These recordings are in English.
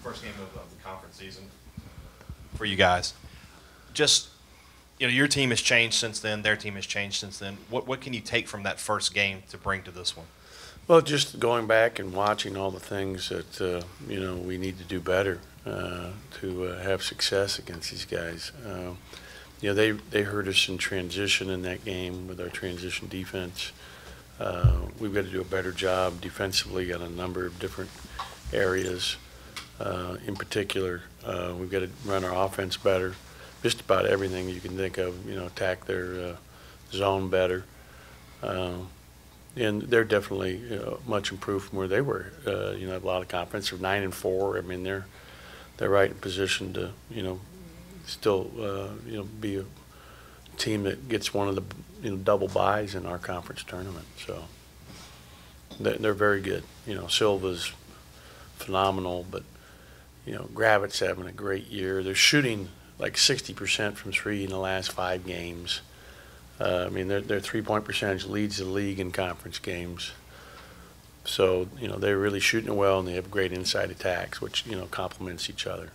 first game of the conference season for you guys. Just, your team has changed since then. Their team has changed since then. What can you take from that first game to bring to this one? Well, just going back and watching all the things that we need to do better to have success against these guys. They hurt us in transition in that game with our transition defense. We've got to do a better job defensively on a number of different areas. In particular, we've got to run our offense better. Just about everything you can think of, attack their zone better. And they're definitely much improved from where they were. A lot of confidence. They're 9-4. I mean, they're right in position to, still, be a team that gets one of the double byes in our conference tournament. So they're very good. Silva's phenomenal, but Gravitz having a great year. They're shooting like 60% from three in the last 5 games. Their three-point percentage leads the league in conference games. So, they're really shooting it well, and they have great inside attacks, which, complements each other.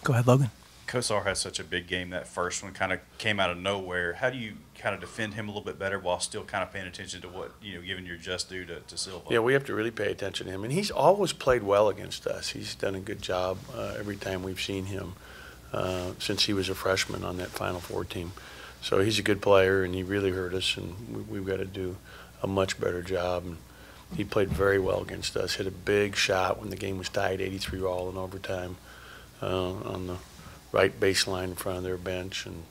Go ahead, Logan. Kosar has such a big game. That first one kind of came out of nowhere. How do you kind of defend him a little bit better while still kind of paying attention to what, giving your just due to Silva? Yeah, we have to really pay attention to him. And he's always played well against us. He's done a good job every time we've seen him since he was a freshman on that Final Four team. So he's a good player, and he really hurt us, and we've got to do a much better job. And he played very well against us, hit a big shot when the game was tied 83 all in overtime on the right baseline in front of their bench. And,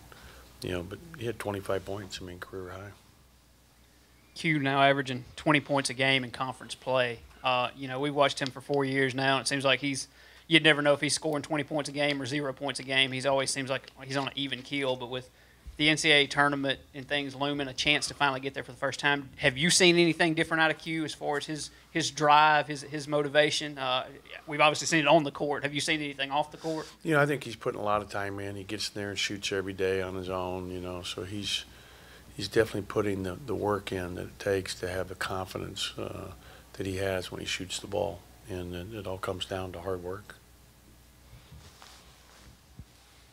but he had 25 points, career high. Q now averaging 20 points a game in conference play. We've watched him for 4 years now, and it seems like you'd never know if he's scoring 20 points a game or 0 points a game. He's always seems like he's on an even keel, but with the NCAA tournament and things looming, a chance to finally get there for the first time. Have you seen anything different out of Q as far as his drive, his motivation? We've obviously seen it on the court. Have you seen anything off the court? I think he's putting a lot of time in. He gets in there and shoots every day on his own, so he's definitely putting the work in that it takes to have the confidence that he has when he shoots the ball. And it all comes down to hard work.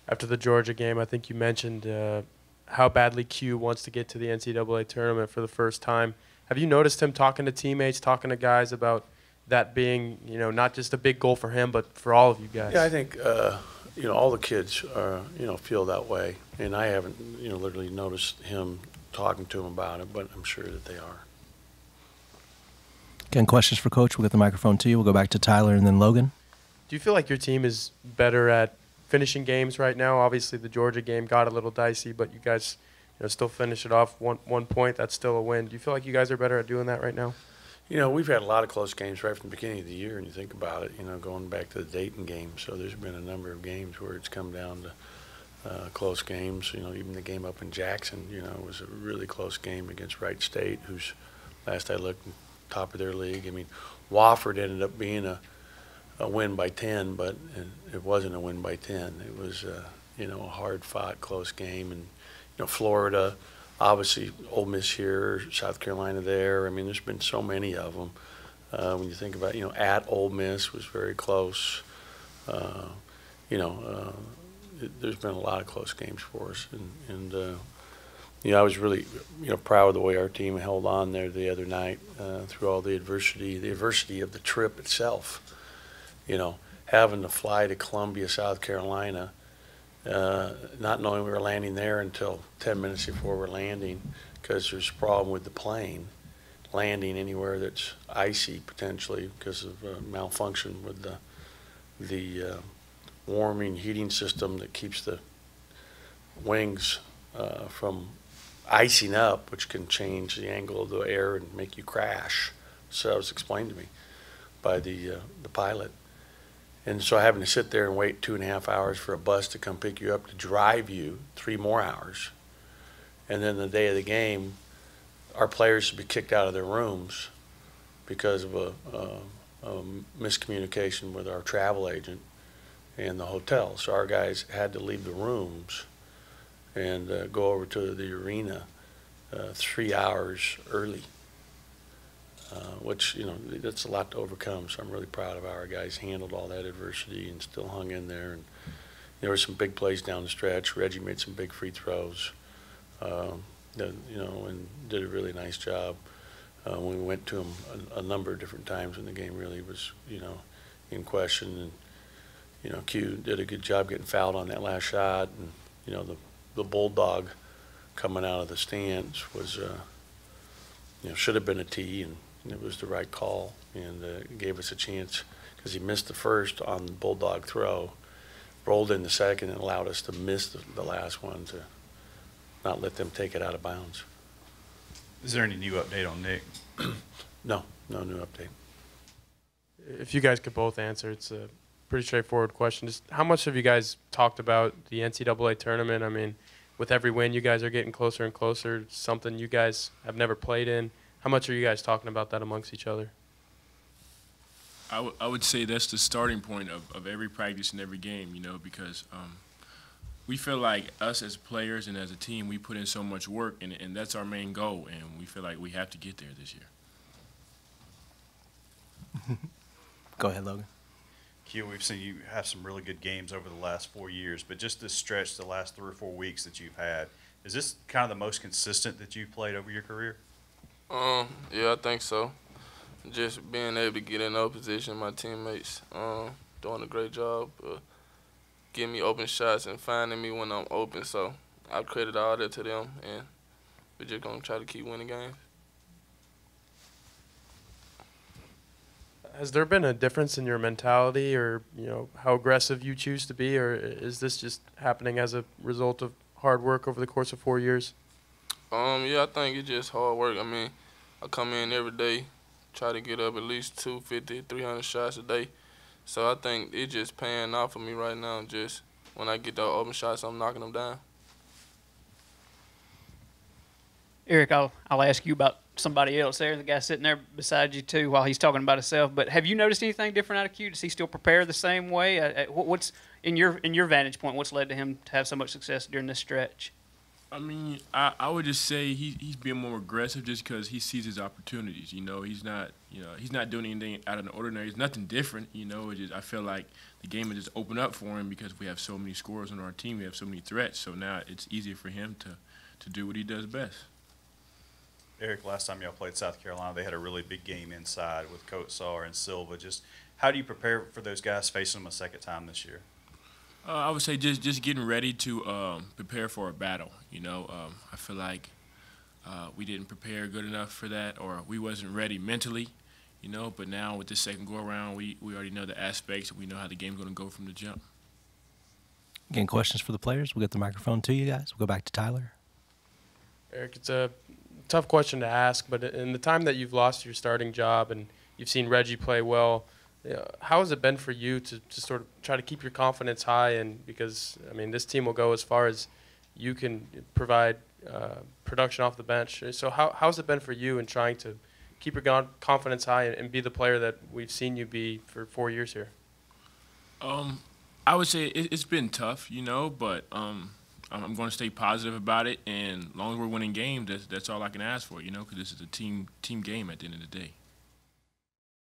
After the Georgia game, I think you mentioned how badly Q wants to get to the NCAA tournament for the first time. Have you noticed him talking to teammates, talking to guys about that being, not just a big goal for him, but for all of you guys? Yeah, I think, all the kids, feel that way. And I haven't, literally noticed him talking to them about it, but I'm sure that they are. Again, questions for Coach. We'll get the microphone to you. We'll go back to Tyler and then Logan. Do you feel like your team is better at finishing games right now? Obviously, the Georgia game got a little dicey, but you guys, still finish it off 1 point. That's still a win. Do you feel like you guys are better at doing that right now? We've had a lot of close games right from the beginning of the year, and you think about it, going back to the Dayton game. So there's been a number of games where it's come down to close games. Even the game up in Jackson, was a really close game against Wright State, who's, last I looked, top of their league. Wofford ended up being a win by 10, but it wasn't a win by 10. It was, a hard-fought, close game. And, Florida, obviously, Ole Miss here, South Carolina there. There's been so many of them. When you think about, at Ole Miss was very close. There's been a lot of close games for us. And I was really, proud of the way our team held on there the other night through all the adversity of the trip itself. Having to fly to Columbia, South Carolina, not knowing we were landing there until 10 minutes before we're landing because there's a problem with the plane landing anywhere that's icy potentially because of malfunction with the warming heating system that keeps the wings from icing up, which can change the angle of the air and make you crash. So that was explained to me by the pilot. And so having to sit there and wait 2.5 hours for a bus to come pick you up to drive you 3 more hours. And then the day of the game, our players would be kicked out of their rooms because of a miscommunication with our travel agent and the hotel. So our guys had to leave the rooms and go over to the arena 3 hours early which, you know, that's a lot to overcome. So I'm really proud of how our guys handled all that adversity and still hung in there. And there were some big plays down the stretch. Reggie made some big free throws, you know, and did a really nice job. We went to him a number of different times when the game really was, you know, in question. And, you know, Q did a good job getting fouled on that last shot. And, you know, the Bulldog coming out of the stands was, you know, should have been a tee, and it was the right call, and gave us a chance because he missed the first on the Bulldog throw, rolled in the second, and allowed us to miss the last one to not let them take it out of bounds. Is there any new update on Nick? No new update. If you guys could both answer, it's a pretty straightforward question. Just how much have you guys talked about the NCAA tournament? I mean, with every win, you guys are getting closer and closer. It's something you guys have never played in. How much are you guys talking about that amongst each other? I would say that's the starting point of every practice and every game, you know, because we feel like us as players and as a team, we put in so much work, and that's our main goal, and we feel like we have to get there this year. Go ahead, Logan. Q, we've seen you have some really good games over the last 4 years, but just this stretch, the last 3 or 4 weeks that you've had, is this kind of the most consistent that you've played over your career? Yeah, I think so. Just being able to get in those positions, my teammates doing a great job, getting me open shots and finding me when I'm open. So I credit all that to them, and we're just gonna try to keep winning games. Has there been a difference in your mentality, or you know how aggressive you choose to be, or is this just happening as a result of hard work over the course of 4 years? Yeah, I think it's just hard work. I mean, I come in every day, try to get up at least 250, 300 shots a day. So I think it's just paying off for me right now. Just when I get those open shots, I'm knocking them down. Eric, I'll ask you about somebody else there, the guy sitting there beside you too, while he's talking about himself. But have you noticed anything different out of Q? Does he still prepare the same way? What's in your vantage point? What's led to him to have so much success during this stretch? I mean, I would just say he's being more aggressive just because he sees his opportunities. You know, he's not doing anything out of the ordinary. It's nothing different. You know, I feel like the game has just opened up for him because we have so many scorers on our team. We have so many threats. So now it's easier for him to do what he does best. Eric, last time y'all played South Carolina, they had a really big game inside with Coach Saar and Silva. Just how do you prepare for those guys facing them a second time this year? I would say just getting ready to prepare for a battle. You know, I feel like we didn't prepare good enough for that, or we wasn't ready mentally. You know, but now with this second go around, we already know the aspects. We know how the game's going to go from the jump. Again, questions for the players. We'll get the microphone to you guys. We'll go back to Tyler. Eric, it's a tough question to ask, but in the time that you've lost your starting job and you've seen Reggie play well, how has it been for you to sort of try to keep your confidence high? And because, I mean, this team will go as far as you can provide production off the bench. So how's it been for you in trying to keep your confidence high and be the player that we've seen you be for 4 years here? I would say it's been tough, you know, but I'm going to stay positive about it, and as long as we're winning games, that's all I can ask for, you know, because this is a team game at the end of the day.